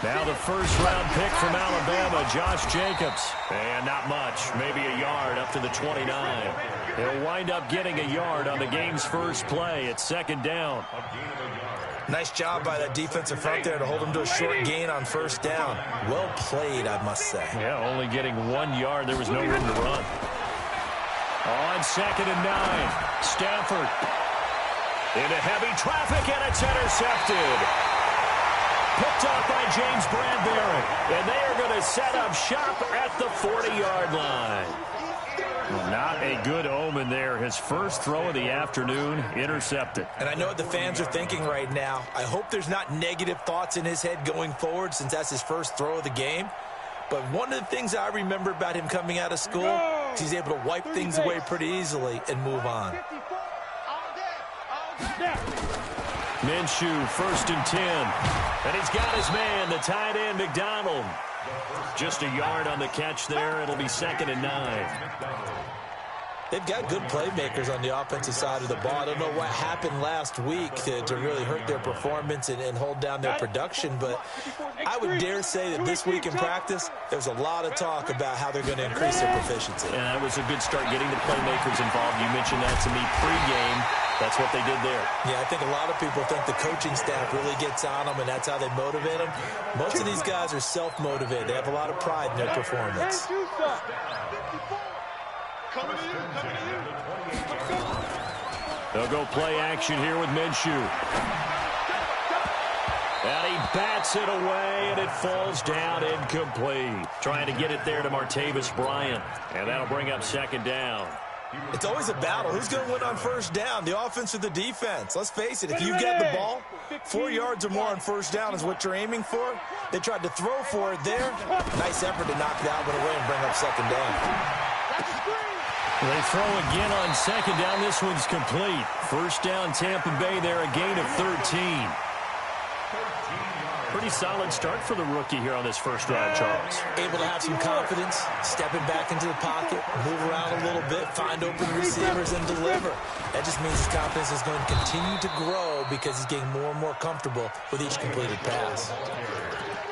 Now the first-round pick from Alabama, Josh Jacobs. And not much, maybe a yard up to the 29. He'll wind up getting a yard on the game's first play at second down. Nice job by that defensive front there to hold him to a short gain on first down. Well played, I must say. Yeah, only getting 1 yard. There was no room to run. On second and 9, Stafford into heavy traffic, and it's intercepted. Picked off by James Bradbury, and they are going to set up shop at the 40-yard line. Not a good omen there. His first throw of the afternoon intercepted. And I know what the fans are thinking right now. I hope there's not negative thoughts in his head going forward since that's his first throw of the game. But one of the things I remember about him coming out of school is he's able to wipe things away pretty easily and move on. Minshew, 1st and 10. And he's got his man, the tight end, McDonald. Just a yard on the catch there. It'll be 2nd and 9. They've got good playmakers on the offensive side of the ball. I don't know what happened last week to really hurt their performance and hold down their production, but I would dare say that this week in practice, there's a lot of talk about how they're going to increase their proficiency. And that was a good start getting the playmakers involved. You mentioned that to me pregame. That's what they did there. Yeah, I think a lot of people think the coaching staff really gets on them, and that's how they motivate them. Most of these guys are self-motivated. They have a lot of pride in their performance. They'll go play action here with Minshew. And he bats it away, and it falls down incomplete. Trying to get it there to Martavis Bryant. And that'll bring up 2nd down. It's always a battle. Who's going to win on first down, the offense or the defense? Let's face it, if you've got the ball, 4 yards or more on first down is what you're aiming for. They tried to throw for it there. Nice effort to knock that one away and bring up 2nd down. They throw again on 2nd down. This one's complete. First down, Tampa Bay there, a gain of 13. Pretty solid start for the rookie here on this first drive, Charles. Able to have some confidence, stepping back into the pocket, move around a little bit, find open receivers, and deliver. That just means his confidence is going to continue to grow because he's getting more and more comfortable with each completed pass.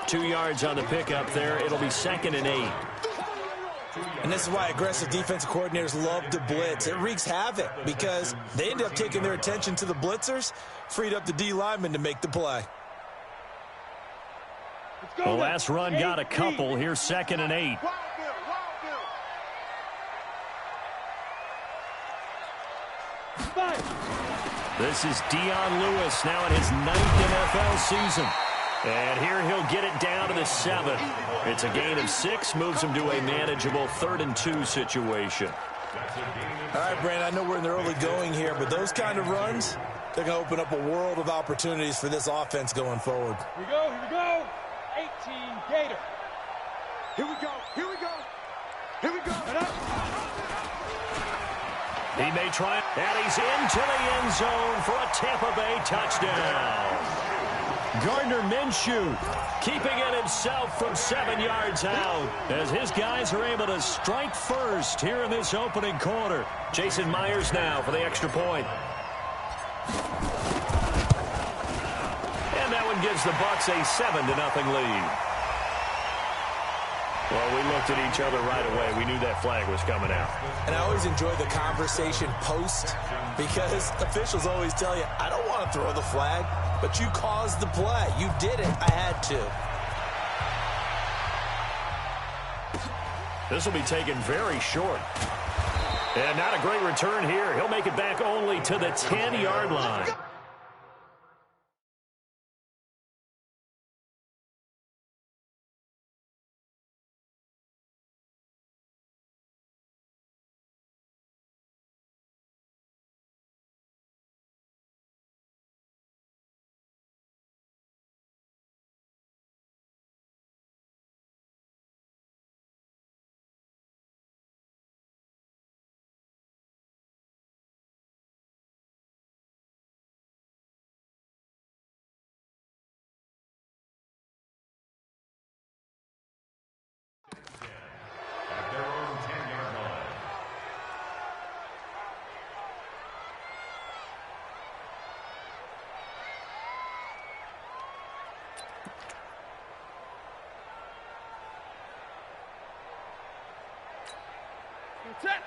2 yards on the pickup there. It'll be 2nd and 8. And this is why aggressive defensive coordinators love to blitz. It wreaks havoc because they end up taking their attention to the blitzers, freed up the D lineman to make the play. The last run got a couple. Here's 2nd and 8. This is Dion Lewis now in his 9th NFL season. And here he'll get it down to the 7. It's a gain of 6, moves him to a manageable 3rd and 2 situation. All right, Brandon, I know we're in the early going here, but those kind of runs, they're going to open up a world of opportunities for this offense going forward. Here we go, here we go. 18 Gator. Here we go, here we go. Here we go. He may try, and he's into the end zone for a Tampa Bay touchdown. Gardner Minshew keeping it himself from 7 yards out as his guys are able to strike first here in this opening quarter. Jason Myers now for the extra point. And that one gives the Bucs a 7-0 lead. Well, we looked at each other right away. We knew that flag was coming out. And I always enjoy the conversation post because officials always tell you, I don't want to throw the flag, but you caused the play. You did it. I had to. This will be taken very short. And not a great return here. He'll make it back only to the 10-yard line.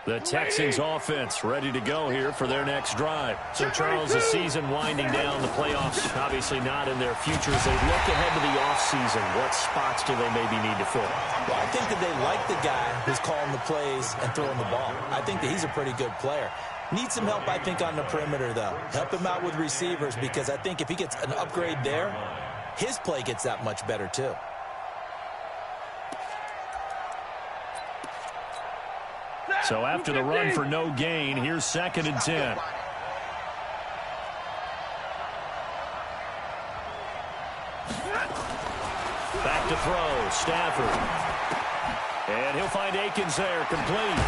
The Texans offense ready to go here for their next drive. So, Charles, the season winding down, the playoffs obviously not in their future. As they look ahead to the offseason, what spots do they maybe need to fill? Well, I think that they like the guy who's calling the plays and throwing the ball. I think that he's a pretty good player. Needs some help, I think, on the perimeter, though. Help him out with receivers, because I think if he gets an upgrade there, his play gets that much better, too. So after the run for no gain, here's 2nd and 10. Back to throw, Stafford. And he'll find Akins there, complete.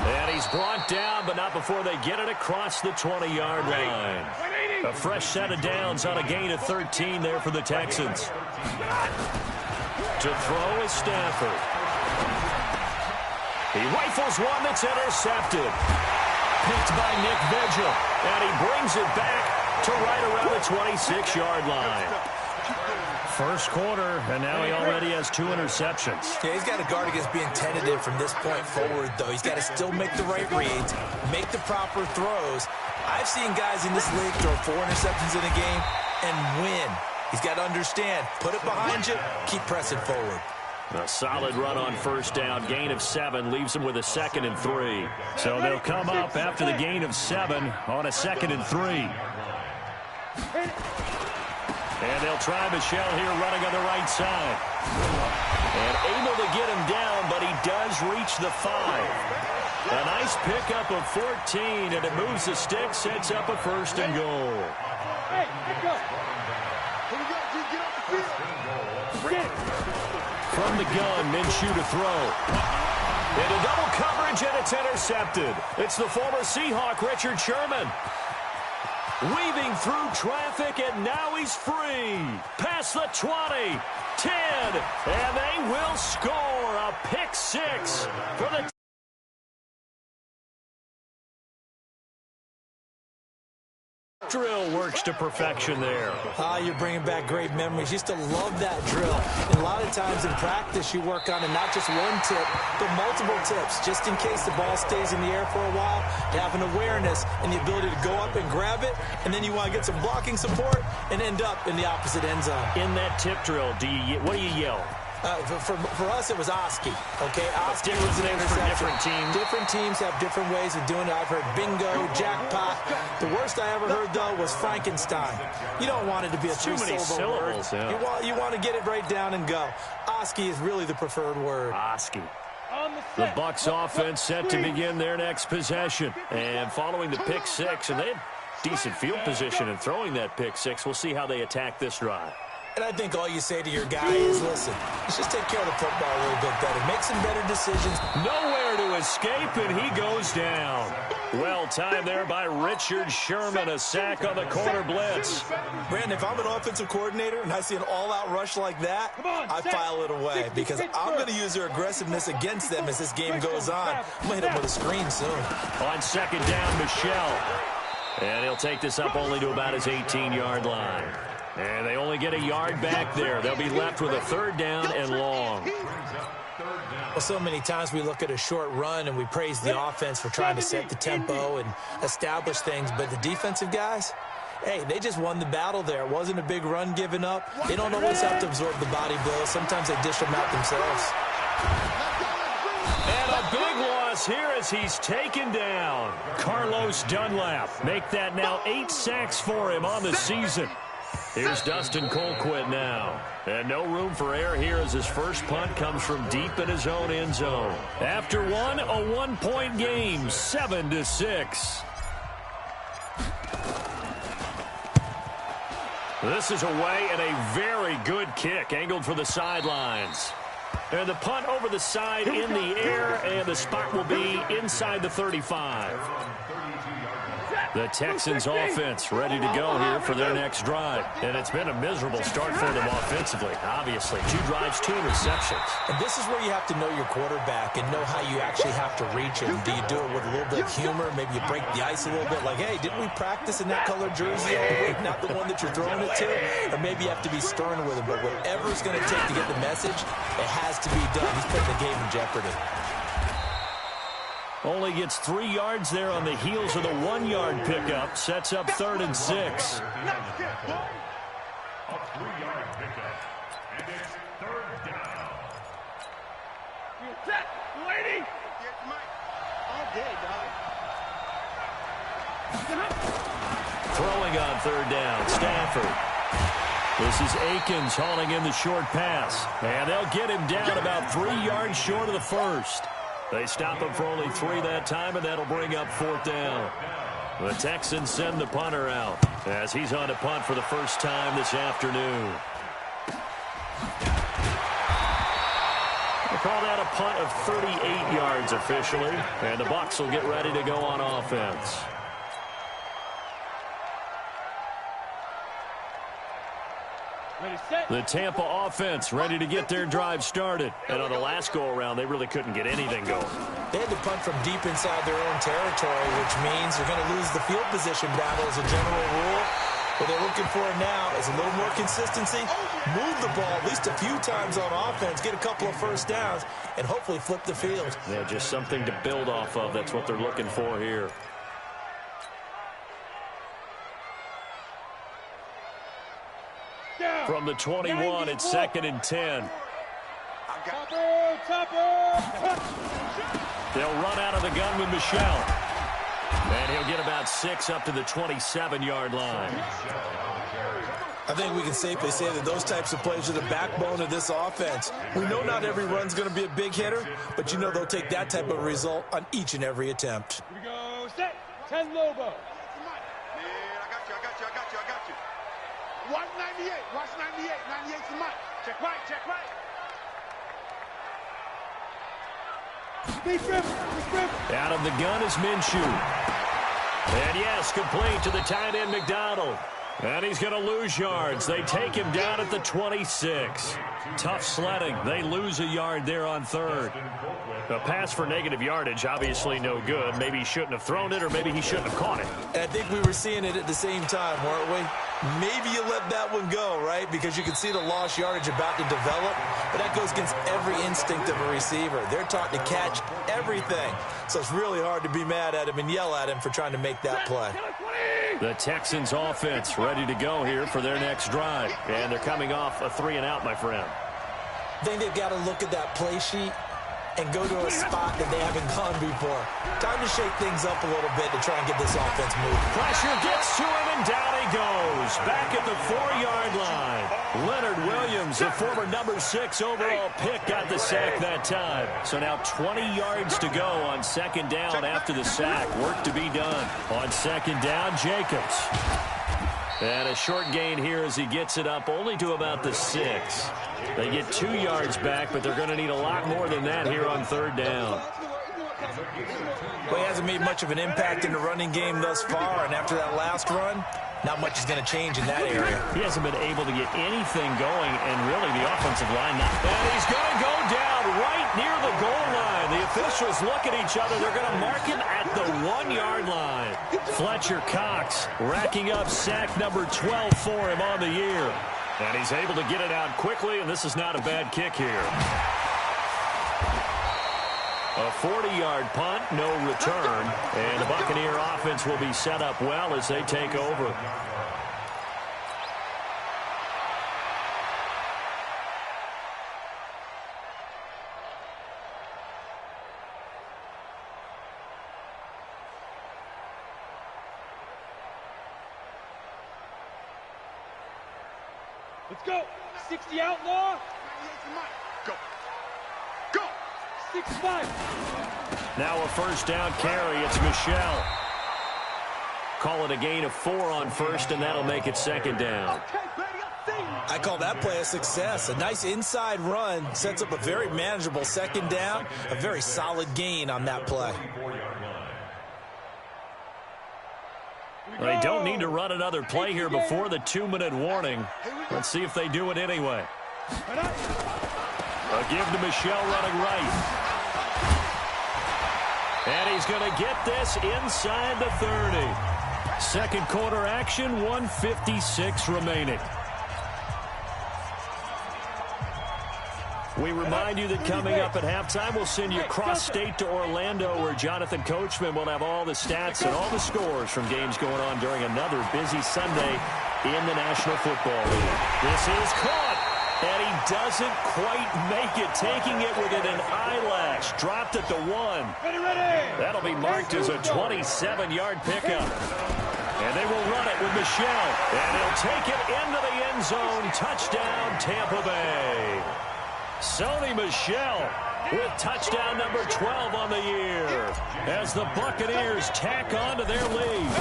And he's brought down, but not before they get it across the 20-yard line. A fresh set of downs on a gain of 13 there for the Texans. To throw is Stafford. He rifles one that's intercepted. Picked by Nick Vigil. And he brings it back to right around the 26-yard line. First quarter, and now he already has 2 interceptions. Yeah, he's got to guard against being tentative from this point forward, though. He's got to still make the right reads, make the proper throws. I've seen guys in this league throw 4 interceptions in a game and win. He's got to understand, put it behind you, keep pressing forward. A solid run on first down. Gain of 7 leaves them with a 2nd and 3. So they'll come up after the gain of 7 on a 2nd and 3. And they'll try Michelle here running on the right side. And able to get him down, but he does reach the 5. A nice pickup of 14, and it moves the stick, sets up a 1st and goal. Hey, let's go. Here we go, G, get off the field. From the gun, Minshew to throw. Into double coverage, and it's intercepted. It's the former Seahawk, Richard Sherman. Weaving through traffic, and now he's free. Past the 20, 10, and they will score a pick 6 for the drill. Works to perfection there. You're bringing back great memories. Used to love that drill. And a lot of times in practice, you work on it, not just one tip, but multiple tips, just in case the ball stays in the air for a while. You have an awareness and the ability to go up and grab it, and then you want to get some blocking support and end up in the opposite end zone. In that tip drill, what do you yell? For us, it was Oski. Okay, Oski was an for interception. different teams. Different teams have different ways of doing it. I've heard bingo, jackpot. The worst I ever heard, though, was Frankenstein. You don't want it to be a Too many syllables. Yeah. You want to get it right down and go. Oski is really the preferred word. Oski. The Bucs offense set to begin their next possession. And following the pick 6, and they had decent field position in throwing that pick 6. We'll see how they attack this drive. And I think all you say to your guy is, listen, let's just take care of the football a little bit better. Make some better decisions. Nowhere to escape, and he goes down. Well timed there by Richard Sherman. A sack on the corner blitz. Brandon, if I'm an offensive coordinator and I see an all-out rush like that, I file it away because I'm going to use their aggressiveness against them as this game goes on. I'm going to hit them with a screen soon. On 2nd down, Michelle. And he'll take this up only to about his 18-yard line. And they only get a yard back there. They'll be left with a 3rd down and long. Well, so many times we look at a short run and we praise the offense for trying to set the tempo and establish things. But the defensive guys, hey, they just won the battle there. It wasn't a big run given up. They don't always have to absorb the body blows. Sometimes they dish them out themselves. And a big loss here as he's taken down. Carlos Dunlap. Make that now 8 sacks for him on the season. Here's Dustin Colquitt now. And no room for error here as his first punt comes from deep in his own end zone. After one, a 1-point game, 7-6. This is away and a very good kick angled for the sidelines. And the punt over the side in the air, and the spot will be inside the 35. The Texans offense ready to go here for their next drive. And it's been a miserable start for them offensively, obviously. 2 drives, 2 interceptions. And this is where you have to know your quarterback and know how you actually have to reach him. Do you do it with a little bit of humor? Maybe you break the ice a little bit like, hey, didn't we practice in that color jersey all week? Not the one that you're throwing it to? Or maybe you have to be stern with him. But whatever it's going to take to get the message, it has to be done. He's putting the game in jeopardy. Only gets 3 yards there on the heels of the 1-yard pickup. Sets up 3rd and 6. A 3-yard pickup. And it's 3rd down. You set, lady. All day, dog. Throwing on 3rd down, Stafford. This is Akins hauling in the short pass. And they'll get him down about 3 yards short of the first. They stop him for only 3 that time, and that'll bring up 4th down. The Texans send the punter out as he's on to punt for the first time this afternoon. They call that a punt of 38 yards officially, and the Bucs will get ready to go on offense. The Tampa offense ready to get their drive started. And on the last go-around, they really couldn't get anything going. They had to punt from deep inside their own territory, which means they're going to lose the field position battle as a general rule. What they're looking for now is a little more consistency, move the ball at least a few times on offense, get a couple of first downs, and hopefully flip the field. Yeah, just something to build off of. That's what they're looking for here. From the 21, it's 2nd and 10. They'll run out of the gun with Michelle. And he'll get about 6 up to the 27-yard line. I think we can safely say that those types of plays are the backbone of this offense. We know not every run's going to be a big hitter, but you know they'll take that type of result on each and every attempt. Here we go, set, 10 Lobo. Watch 98. Watch 98. 98's the mic. Check right. Check right. Out of the gun is Minshew. And yes, complete to the tight end McDonald. And he's going to lose yards. They take him down at the 26. Tough sledding. They lose a yard there on 3rd. A pass for negative yardage, obviously no good. Maybe he shouldn't have thrown it, or maybe he shouldn't have caught it. And I think we were seeing it at the same time, weren't we? Maybe you let that one go, right? Because you can see the lost yardage about to develop. But that goes against every instinct of a receiver. They're taught to catch everything. So it's really hard to be mad at him and yell at him for trying to make that play. The Texans offense ready to go here for their next drive. And they're coming off a 3-and-out, my friend. I think they've got to look at that play sheet and go to a spot that they haven't gone before. Time to shake things up a little bit to try and get this offense moving. Pressure gets to him, and down he goes. Back at the 4-yard line. Leonard Williams, a former number 6 overall pick, got the sack that time. So now 20 yards to go on 2nd down after the sack. Work to be done. On 2nd down, Jacobs. And a short gain here as he gets it up only to about the 6. They get 2 yards back, but they're going to need a lot more than that here on 3rd down. Well, he hasn't made much of an impact in the running game thus far, and after that last run, not much is going to change in that area. He hasn't been able to get anything going, and really the offensive line not bad. He's going to go down right near the goal line. The officials look at each other. They're going to mark him at the 1-yard line. Fletcher Cox racking up sack number 12 for him on the year. And he's able to get it out quickly, and this is not a bad kick here. A 40-yard punt, no return. And the Buccaneer offense will be set up well as they take over. Let's go. 60 outlaw. Go. Go. 6-5. Now a first down carry. It's Michelle. Call it a gain of 4 on 1st, and that'll make it 2nd down. I call that play a success. A nice inside run sets up a very manageable 2nd down. A very solid gain on that play. They don't need to run another play here before the 2-minute warning. Let's see if they do it anyway. A give to Michelle running right. And he's going to get this inside the 30. Second quarter action, 1:56 remaining. We remind you that coming up at halftime, we'll send you cross-state to Orlando, where Jonathan Coachman will have all the stats and all the scores from games going on during another busy Sunday in the National Football League. This is caught, and he doesn't quite make it, taking it within an eyelash. Dropped at the 1. That'll be marked as a 27-yard pickup. And they will run it with Michel, and he'll take it into the end zone. Touchdown, Tampa Bay. Sony Michel with touchdown number 12 on the year as the Buccaneers tack on to their lead.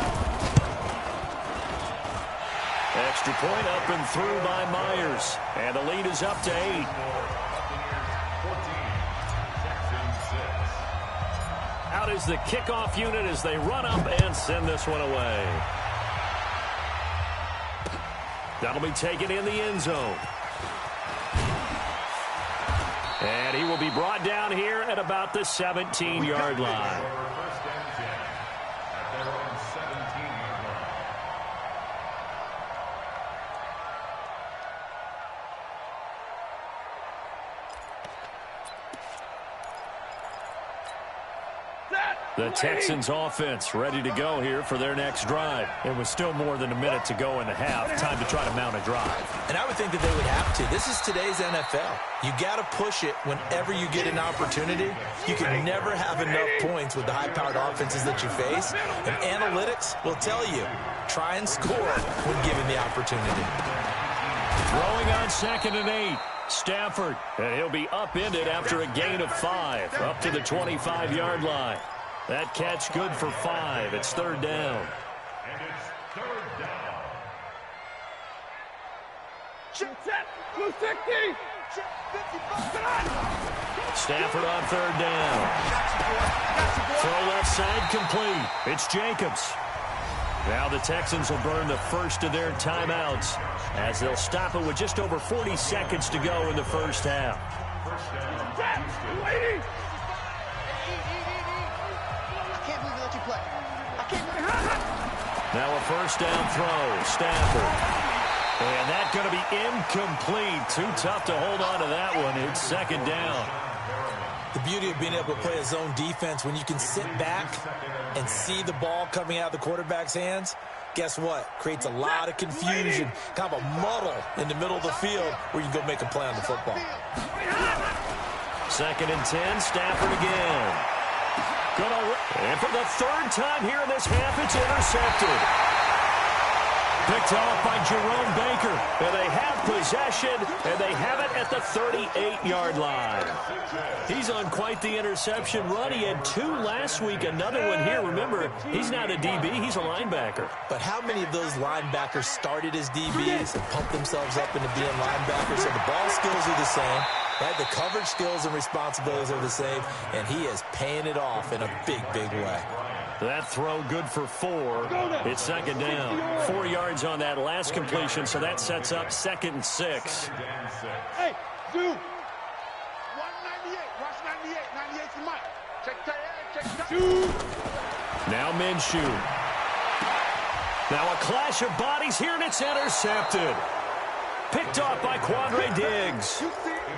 Extra point up and through by Myers, and the lead is up to 8. Out is the kickoff unit as they run up and send this one away. That'll be taken in the end zone. And he will be brought down here at about the 17-yard line. The Texans offense ready to go here for their next drive. It was still more than a minute to go in the half. Time to try to mount a drive. And I would think that they would have to. This is today's NFL. You got to push it whenever you get an opportunity. You can never have enough points with the high-powered offenses that you face. And analytics will tell you, try and score when given the opportunity. Throwing on 2nd and 8. Stafford, and he'll be upended after a gain of 5, up to the 25-yard line. That catch good for 5. It's 3rd down. And it's 3rd down. Set, 260. Stafford on 3rd down. Throw left side complete. It's Jacobs. Now the Texans will burn the first of their timeouts as they'll stop it with just over 40 seconds to go in the first half. Now a first down throw. Stafford. And that's going to be incomplete. Too tough to hold on to that one. It's 2nd down. The beauty of being able to play a zone defense, when you can sit back and see the ball coming out of the quarterback's hands, guess what? Creates a lot of confusion, kind of a muddle in the middle of the field where you can go make a play on the football. 2nd and 10, Stafford again. And for the 3rd time here in this half, it's intercepted. Picked off by Jerome Baker. And they have possession, and they have it at the 38-yard line. He's on quite the interception run. He had 2 last week, another one here. Remember, he's not a DB, he's a linebacker. But how many of those linebackers started as DBs and pumped themselves up into being linebackers? So the ball skills are the same, right? The coverage skills and responsibilities are the same, and he is paying it off in a big, big way. That throw good for 4. It's 2nd down. 4 yards on that last completion, so that sets up 2nd and 6. Hey, Zoo. 198. Watch 98. 98's the mic. Check. Zoo. Now Minshew. Now a clash of bodies here, and it's intercepted. Picked off by Quandre Diggs.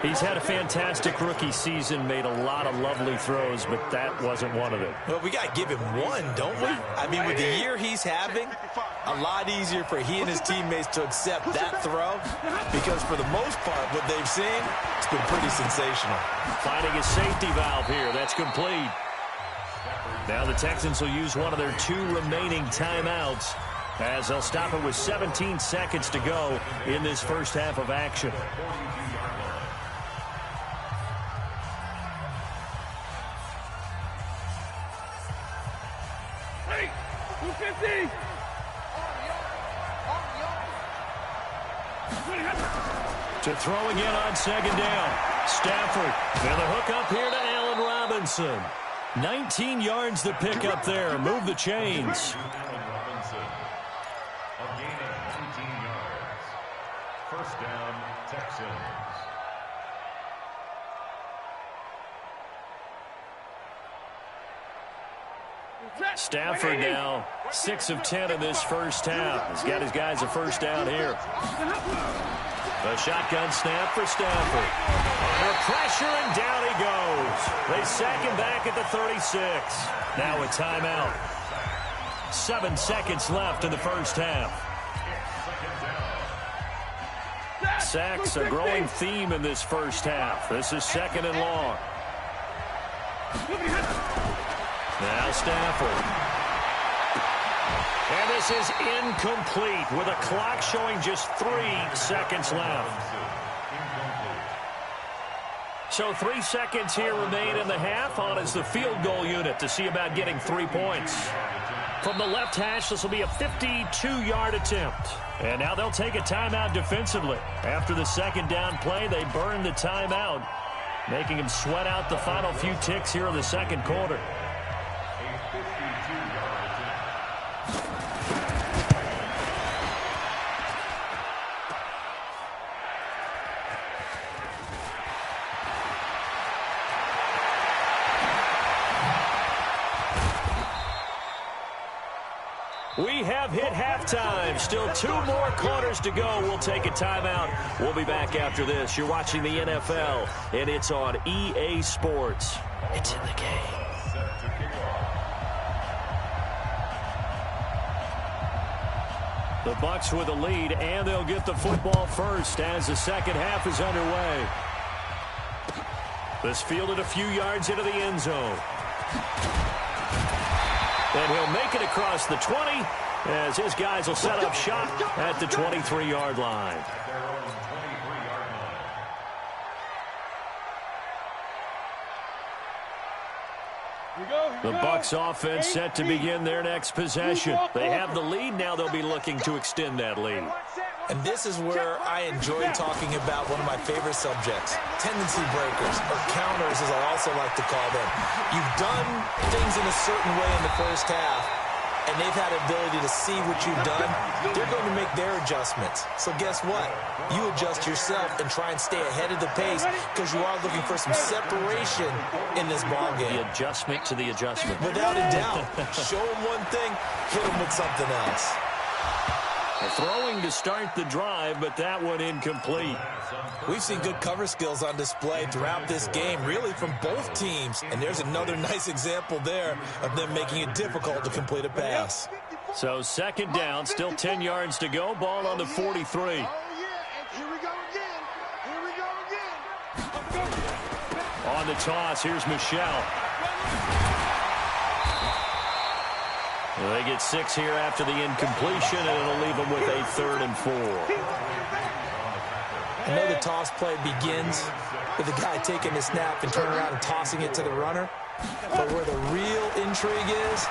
He's had a fantastic rookie season, made a lot of lovely throws, but that wasn't one of them. Well, we got to give him one, don't we? I mean, with the year he's having, a lot easier for he and his teammates to accept that throw because for the most part, what they've seen, it's been pretty sensational. Finding a safety valve here. That's complete. Now the Texans will use one of their 2 remaining timeouts as they'll stop it with 17 seconds to go in this first half of action. Hey, 250. To throw again on 2nd down. Stafford. And the hook up here to Allen Robinson. 19 yards to pick up there. Move the chains. First down, Texans. Stafford now 6 of 10 in this first half. He's got his guys a first down here. A shotgun snap for Stafford. Under pressure, and down he goes. They sack him back at the 36. Now a timeout. 7 seconds left in the first half. Sacks a growing theme in this first half. This is 2nd and long. Now Stafford. And this is incomplete with a clock showing just 3 seconds left. So 3 seconds here remain in the half. On is the field goal unit to see about getting 3 points. From the left hash, this will be a 52-yard attempt. And now they'll take a timeout defensively. After the second down play, they burn the timeout, making him sweat out the final few ticks here in the second quarter. We have hit halftime. Still 2 more quarters to go. We'll take a timeout. We'll be back after this. You're watching the NFL, and it's on EA Sports. It's in the game. The Bucs with a lead, and they'll get the football first as the second half is underway. This fielded a few yards into the end zone. And he'll make it across the 20 as his guys will set up shop at the 23-yard line. The Bucs offense set to begin their next possession. They have the lead. Now they'll be looking to extend that lead. And this is where I enjoy talking about one of my favorite subjects, tendency breakers, or counters as I also like to call them. You've done things in a certain way in the first half, and they've had the ability to see what you've done. They're going to make their adjustments. So guess what? You adjust yourself and try and stay ahead of the pace because you are looking for some separation in this ballgame. The adjustment to the adjustment. Without a doubt. Show them one thing, hit them with something else. Throwing to start the drive, but that one incomplete. We've seen good cover skills on display throughout this game, really from both teams. And there's another nice example there of them making it difficult to complete a pass. So second down, still 10 yards to go. Ball on the 43. Oh, yeah, and here we go again. Here we go again. On the toss, here's Michelle. They get 6 here after the incompletion, and it'll leave them with a 3rd and 4. I know the toss play begins with the guy taking the snap and turning around and tossing it to the runner. But where the real intrigue is,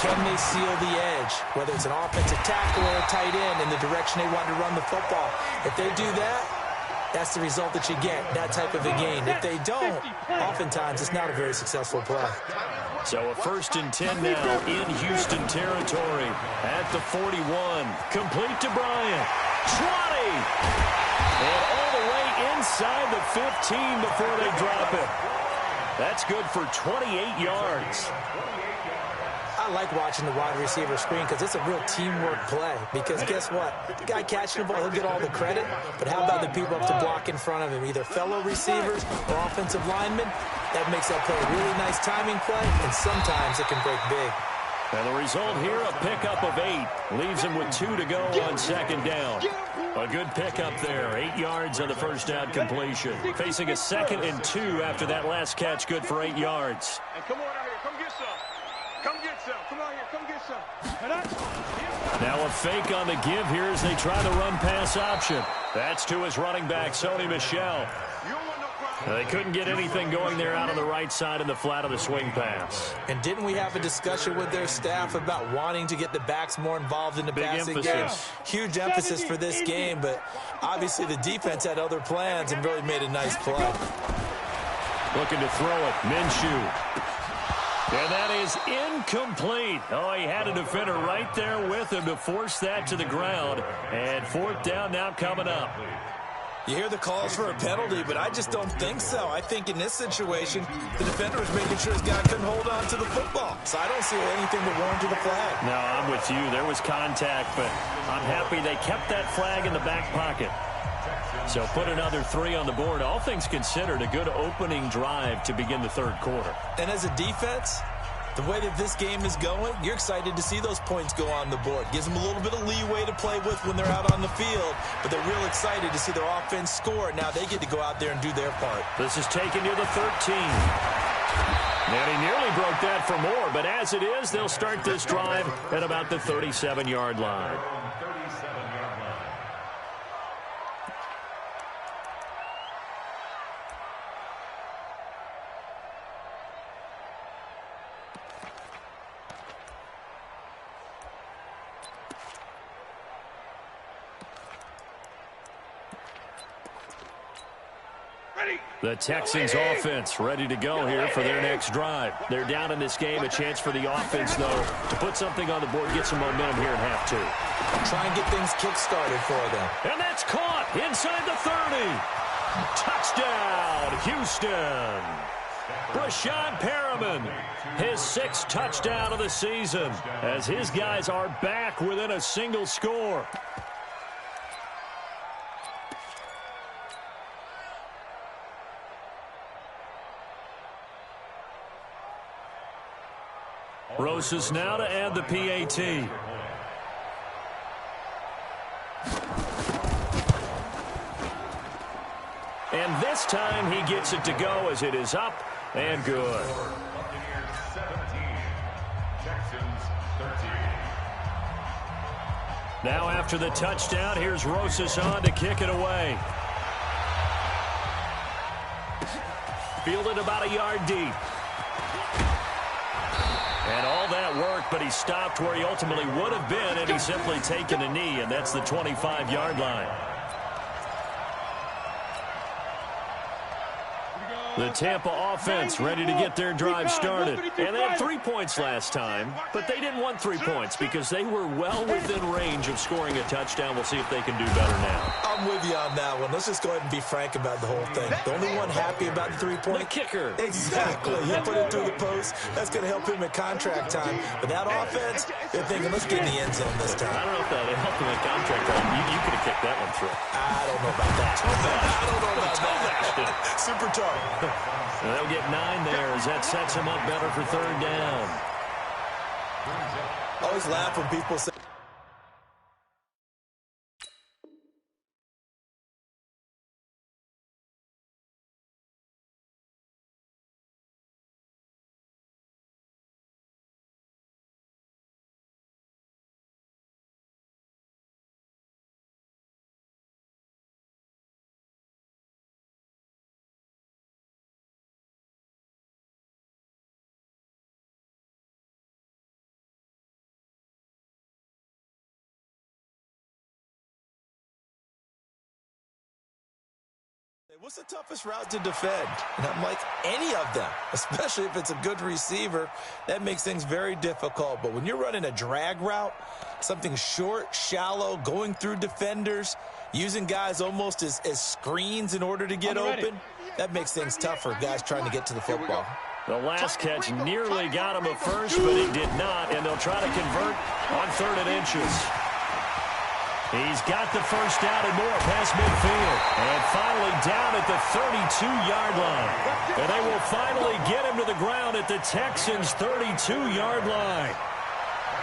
can they seal the edge? Whether it's an offensive tackle or a tight end in the direction they want to run the football. If they do that, that's the result that you get, that type of a gain. If they don't, oftentimes it's not a very successful play. So a 1st and 10 now in Houston territory at the 41. Complete to Bryant. 20. And all the way inside the 15 before they drop it. That's good for 28 yards. I like watching the wide receiver screen because it's a real teamwork play. Because guess what? The guy catching the ball, he'll get all the credit. But how about the people up to block in front of him? Either fellow receivers or offensive linemen. That makes that play a really nice timing play, and sometimes it can break big. And the result here, a pickup of 8. Leaves him with 2 to go on second down. A good pickup there. 8 yards on the first down completion. Facing a 2nd and 2 after that last catch, good for 8 yards. Hey, come on out here. Come get some. Come get some. Come out here. Come get some. Now a fake on the give here as they try the run-pass option. That's to his running back, Sony Michel. They couldn't get anything going there out on the right side in the flat of the swing pass. And didn't we have a discussion with their staff about wanting to get the backs more involved in the passing game? Huge emphasis for this game, but obviously the defense had other plans and really made a nice play. Looking to throw it, Minshew. And that is incomplete. Oh, he had a defender right there with him to force that to the ground. And 4th down now coming up. You hear the calls for a penalty, but I just don't think so. I think in this situation, the defender was making sure his guy couldn't hold on to the football. So I don't see anything that warranted a flag. No, I'm with you. There was contact, but I'm happy they kept that flag in the back pocket. So put another 3 on the board. All things considered, a good opening drive to begin the third quarter. And as a defense, the way that this game is going, you're excited to see those points go on the board. Gives them a little bit of leeway to play with when they're out on the field, but they're real excited to see their offense score. Now they get to go out there and do their part. This is taken near the 13. And he nearly broke that for more, but as it is, they'll start this drive at about the 37-yard line. The Texans offense ready to go here for their next drive. They're down in this game. A chance for the offense, though, to put something on the board, get some momentum here in half two. Try and get things kick-started for them. And that's caught inside the 30. Touchdown, Houston. Brashad Perriman, his 6th touchdown of the season, as his guys are back within a single score. Rosas now to add the PAT. And this time he gets it to go as it is up and good. Buccaneers 17, Texans 13. Now after the touchdown, here's Rosas on to kick it away. Fielded about a yard deep. And all that work, but he stopped where he ultimately would have been, and he's simply taken a knee, and that's the 25-yard line. The Tampa offense ready to get their drive started. And they had 3 points last time, but they didn't want 3 points because they were well within range of scoring a touchdown. We'll see if they can do better now. I'm with you on that one. Let's just go ahead and be frank about the whole thing. The only one happy about the 3-point? The kicker. Exactly. He put it through the post. That's going to help him at contract time. But that offense, they're thinking, let's get in the end zone this time. I don't know if that helped him at contract time. You could have kicked that one through. I don't know about that. I don't know about that. Super tough. And they'll get 9 there as that sets him up better for third down. I always laugh when people say, what's the toughest route to defend? And I'm like, any of them, especially if it's a good receiver. That makes things very difficult. But when you're running a drag route, something short, shallow, going through defenders, using guys almost as screens in order to get open, that makes things tough for guys trying to get to the football. The last catch nearly got him a first, but it did not, and they'll try to convert on 3rd and inches. He's got the first down and more past midfield. And finally down at the 32-yard line. And they will finally get him to the ground at the Texans' 32-yard line.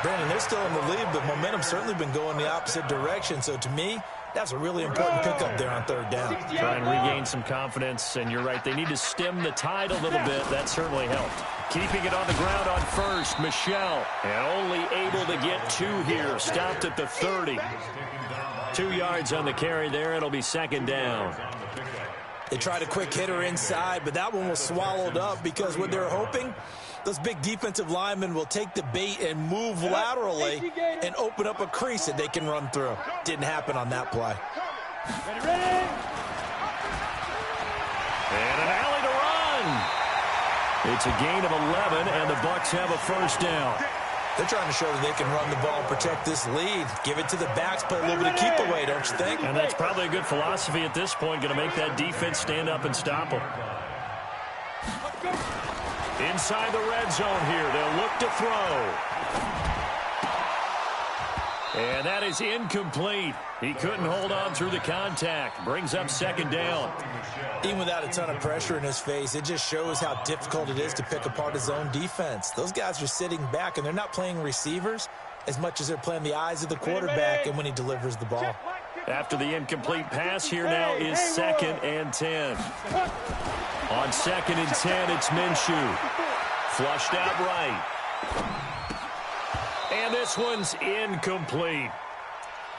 Brandon, they're still in the lead, but momentum's certainly been going the opposite direction. So to me, that's a really important pickup there on 3rd down. Try and regain some confidence, and you're right. They need to stem the tide a little bit. That certainly helped. Keeping it on the ground on first, Michelle. And only able to get 2 here. Stopped at the 30. 2 yards on the carry there. It'll be 2nd down. They tried a quick hitter inside, but that one was swallowed up because what they're hoping, those big defensive linemen will take the bait and move laterally and open up a crease that they can run through. Didn't happen on that play. Ready. And an alley to run. It's a gain of 11, and the Bucs have a first down. They're trying to show that they can run the ball and protect this lead. Give it to the backs, play a little bit of keep away, don't you think? And that's probably a good philosophy at this point, going to make that defense stand up and stop them. Inside the red zone here, they'll look to throw. And that is incomplete. He couldn't hold on through the contact. Brings up second down. Even without a ton of pressure in his face, it just shows how difficult it is to pick apart his own defense. Those guys are sitting back, and they're not playing receivers as much as they're playing the eyes of the quarterback and when he delivers the ball. After the incomplete pass, here now is 2nd and 10. On 2nd and 10, it's Minshew. Flushed out right. And this one's incomplete.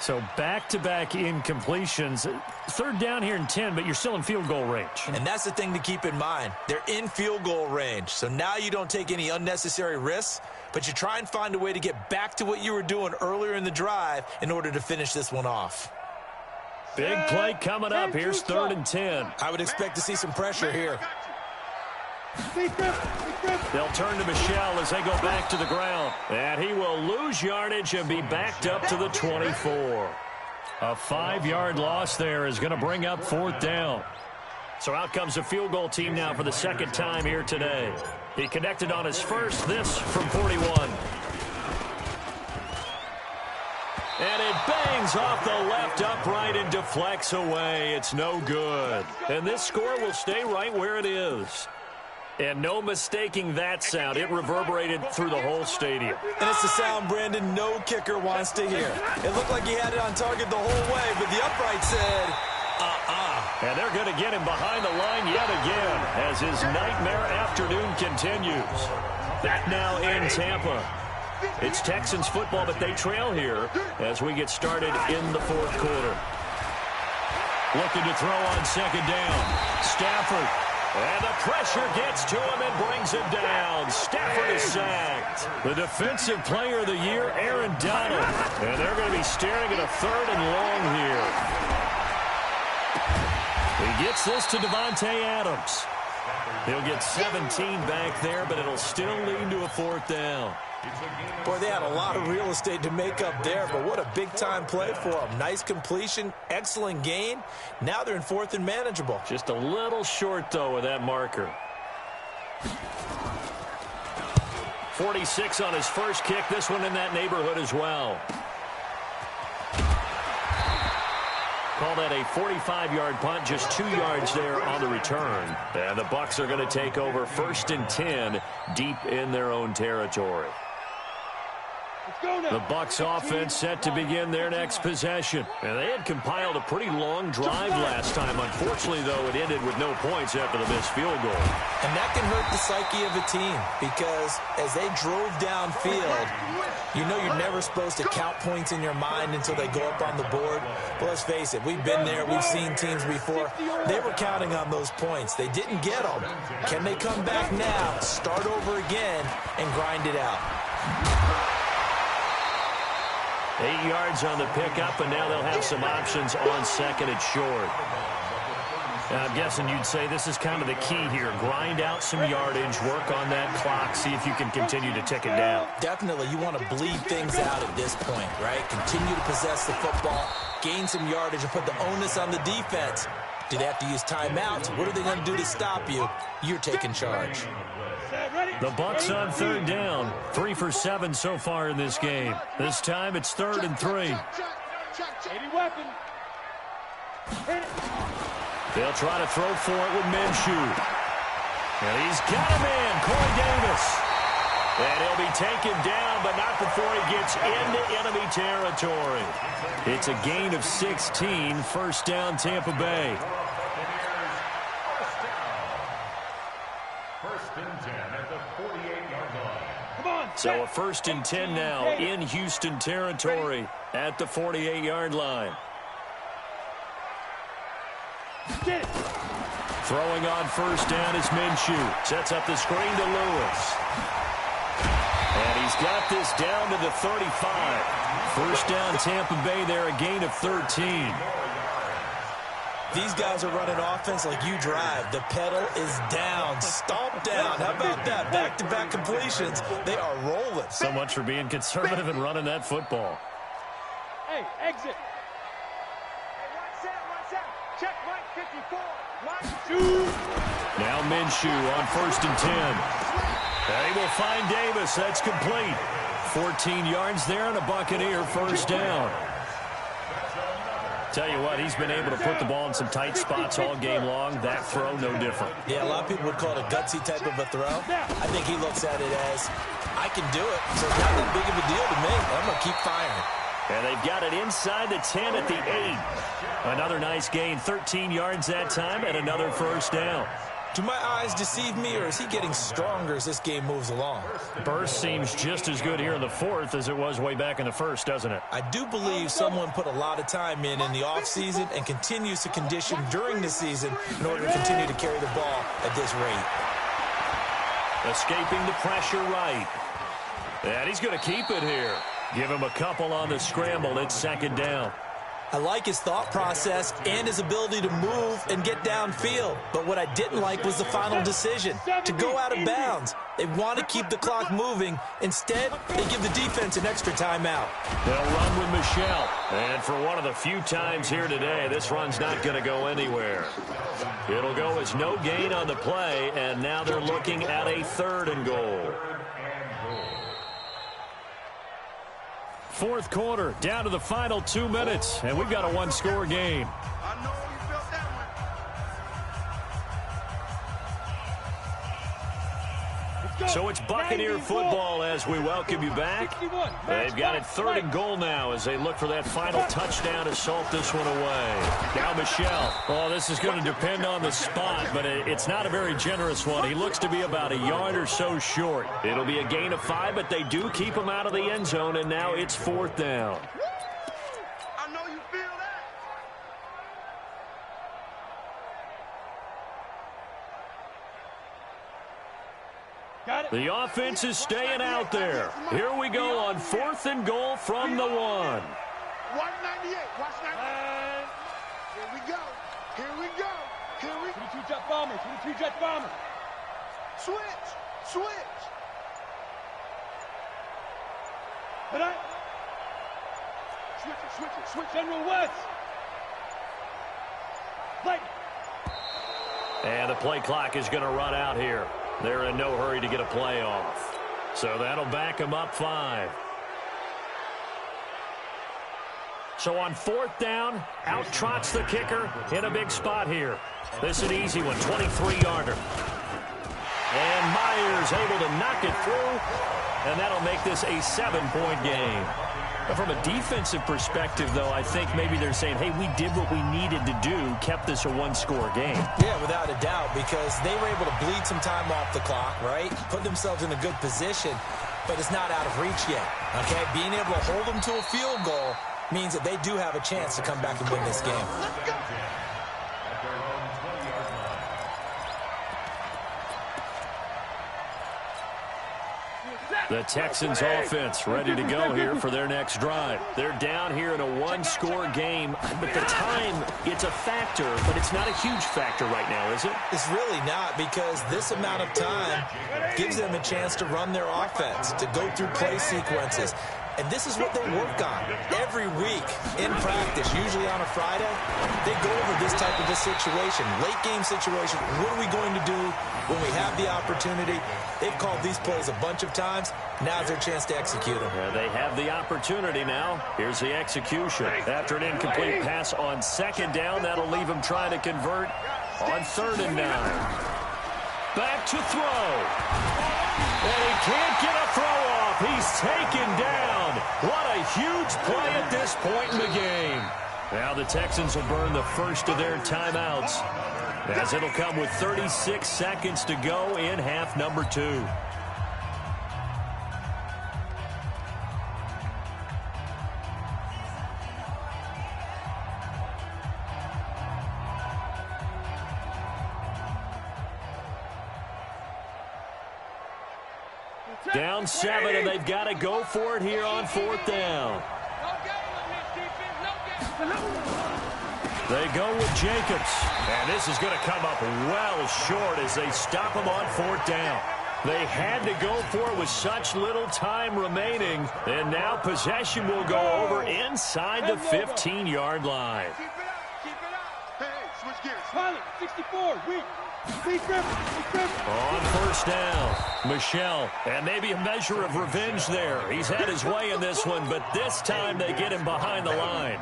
So back-to-back incompletions. 3rd down here and 10, but you're still in field goal range. And that's the thing to keep in mind. They're in field goal range. So now you don't take any unnecessary risks, but you try and find a way to get back to what you were doing earlier in the drive in order to finish this one off. Big play coming up. Here's 3rd and 10. I would expect to see some pressure here. They'll turn to Michel as they go back to the ground. And he will lose yardage and be backed up to the 24. A 5-yard loss there is going to bring up 4th down. So out comes the field goal team now for the 2nd time here today. He connected on his first, this from 41. And it bangs off the left upright and deflects away. It's no good. And this score will stay right where it is. And no mistaking that sound. It reverberated through the whole stadium. And it's the sound, Brandon, no kicker wants to hear. It looked like he had it on target the whole way, but the upright said, And they're going to get him behind the line yet again as his nightmare afternoon continues. Back now in Tampa. It's Texans football, but they trail here as we get started in the 4th quarter. Looking to throw on 2nd down. Stafford. And the pressure gets to him and brings him down. Stafford is sacked. The defensive player of the year, Aaron Donald. And they're going to be staring at a 3rd and long here. He gets this to Devontae Adams. He'll get 17 back there, but it'll still lead to a 4th down. Boy, they had a lot of real estate to make up there, but what a big-time play for them. Nice completion, excellent gain. Now they're in 4th and manageable. Just a little short, though, with that marker. 46 on his first kick. This one in that neighborhood as well. Call that a 45-yard punt, just 2 yards there on the return. And the Bucs are going to take over 1st and 10 deep in their own territory. The Bucs offense set to begin their next possession. And they had compiled a pretty long drive last time. Unfortunately, though, it ended with no points after the missed field goal. And that can hurt the psyche of a team because as they drove downfield, you know you're never supposed to count points in your mind until they go up on the board. But let's face it, we've been there. We've seen teams before. They were counting on those points. They didn't get them. Can they come back now, start over again, and grind it out? 8 yards on the pickup, and now they'll have some options on 2nd and short. And I'm guessing you'd say this is kind of the key here. Grind out some yardage, work on that clock, see if you can continue to tick it down. Definitely, you want to bleed things out at this point, right? Continue to possess the football, gain some yardage, and put the onus on the defense. Do they have to use timeouts? What are they going to do to stop you? You're taking charge. The Bucs on 3rd down. 3 for 7 so far in this game. This time it's 3rd and 3. They'll try to throw for it with Minshew. And he's got him in, Corey Davis. And he'll be taken down, but not before he gets into enemy territory. It's a gain of 16, 1st down Tampa Bay. So a 1st and 10 now in Houston territory at the 48-yard line. Throwing on 1st down is Minshew. Sets up the screen to Lewis. And he's got this down to the 35. 1st down Tampa Bay there, a gain of 13. These guys are running offense like you drive. The pedal is down, stomp down. How about that? Back-to-back completions. They are rolling. So much for being conservative and running that football. Hey, exit. Check right 54. Now Minshew on 1st and 10. And he will find Davis. That's complete. 14 yards there and a Buccaneer first down. Tell you what, he's been able to put the ball in some tight spots all game long. That throw, no different. Yeah, a lot of people would call it a gutsy type of a throw. I think he looks at it as, I can do it, so it's not that big of a deal to me. I'm going to keep firing. And they've got it inside the 10 at the 8. Another nice gain, 13 yards that time, and another first down. Do my eyes deceive me, or is he getting stronger as this game moves along? Burst seems just as good here in the fourth as it was way back in the first, doesn't it? I do believe someone put a lot of time in the offseason and continues to condition during the season in order to continue to carry the ball at this rate. Escaping the pressure right. And he's going to keep it here. Give him a couple on the scramble. It's second down. I like his thought process and his ability to move and get downfield. But what I didn't like was the final decision, to go out of bounds. They want to keep the clock moving. Instead, they give the defense an extra timeout. They'll run with Michelle. And for one of the few times here today, this run's not going to go anywhere. It'll go as no gain on the play, and now they're looking at a 3rd and goal. Fourth quarter, down to the final 2 minutes, and we've got a one-score game. So it's Buccaneer football as we welcome you back. They've got it 3rd and goal now as they look for that final touchdown to salt this one away. Now Michelle. Oh, this is going to depend on the spot, but it's not a very generous one. He looks to be about a yard or so short. It'll be a gain of 5, but they do keep him out of the end zone, and now it's 4th down. The offense is staying out there. Here we go on 4th and goal from the 1. 198. Watch 98. Here we go. Here we go. Here we go. 22 jet bomber. 22 jet bomber. Switch. Switch. But switch it. Switch it. Switch General West. Play. And the play clock is going to run out here. They're in no hurry to get a play off. So that'll back them up 5. So on 4th down, out trots the kicker in a big spot here. This is an easy one, 23-yarder. And Myers able to knock it through, and that'll make this a 7-point game. From a defensive perspective, though, I think maybe they're saying, hey, we did what we needed to do, kept this a one-score game. Yeah, without a doubt, because they were able to bleed some time off the clock, right? Put themselves in a good position, but it's not out of reach yet, okay? Being able to hold them to a field goal means that they do have a chance to come back and win this game. The Texans offense ready to go here for their next drive. They're down here in a one-score game, but the time, it's a factor, but it's not a huge factor right now, is it? It's really not, because this amount of time gives them a chance to run their offense, to go through play sequences. And this is what they work on every week in practice, usually on a Friday. They go over this type of a situation, late game situation. What are we going to do when we have the opportunity? They've called these plays a bunch of times. Now's their chance to execute them. Yeah, they have the opportunity now. Here's the execution. After an incomplete pass on 2nd down, that'll leave them trying to convert on 3rd and 9. Back to throw. And he can't get a throw off. He's taken down. What a huge play at this point in the game. Now the Texans will burn the first of their timeouts, as it'll come with 36 seconds to go in half number 2. Down 7, and they've got to go for it here on 4th down. They go with Jacobs, and this is going to come up well short as they stop him on 4th down. They had to go for it with such little time remaining, and now possession will go over inside the 15-yard line. switch gears. Pilot, 64, weak. On first down, Michel, and maybe a measure of revenge there. He's had his way in this one, but this time they get him behind the line.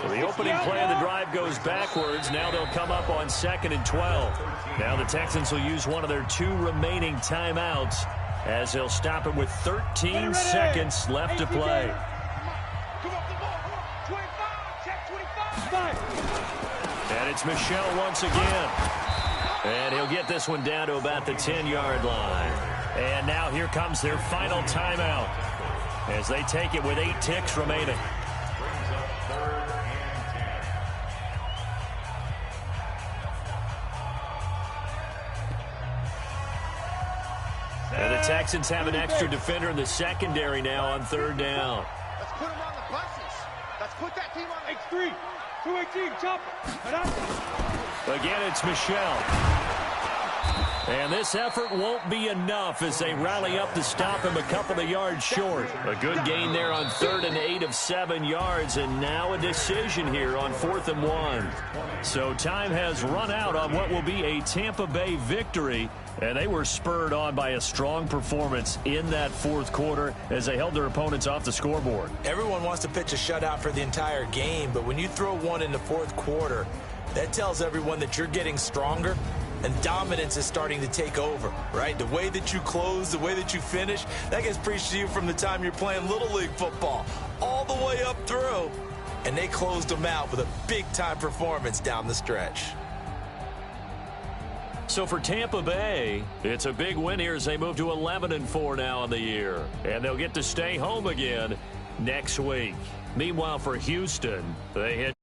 So the opening play of the drive goes backwards. Now they'll come up on 2nd and 12. Now the Texans will use one of their 2 remaining timeouts as they'll stop it with 13 seconds left to play. Come on, 25, check 25. And it's Michel once again. And he'll get this one down to about the 10-yard line. And now here comes their final timeout as they take it with 8 ticks remaining. And the Texans have an extra defender in the secondary now on 3rd down. Let's put them on the buses. Let's put that team on the... X3, 218, chopper. Again, it's Michel. And this effort won't be enough as they rally up to stop him a couple of yards short. A good gain there on 3rd and 8 of 7 yards, and now a decision here on 4th and 1. So time has run out on what will be a Tampa Bay victory, and they were spurred on by a strong performance in that 4th quarter as they held their opponents off the scoreboard. Everyone wants to pitch a shutout for the entire game, but when you throw one in the 4th quarter, that tells everyone that you're getting stronger and dominance is starting to take over, right? The way that you close, the way that you finish, that gets preached to you from the time you're playing Little League football all the way up through. And they closed them out with a big-time performance down the stretch. So for Tampa Bay, it's a big win here as they move to 11-4 now in the year. And they'll get to stay home again next week. Meanwhile, for Houston, they hit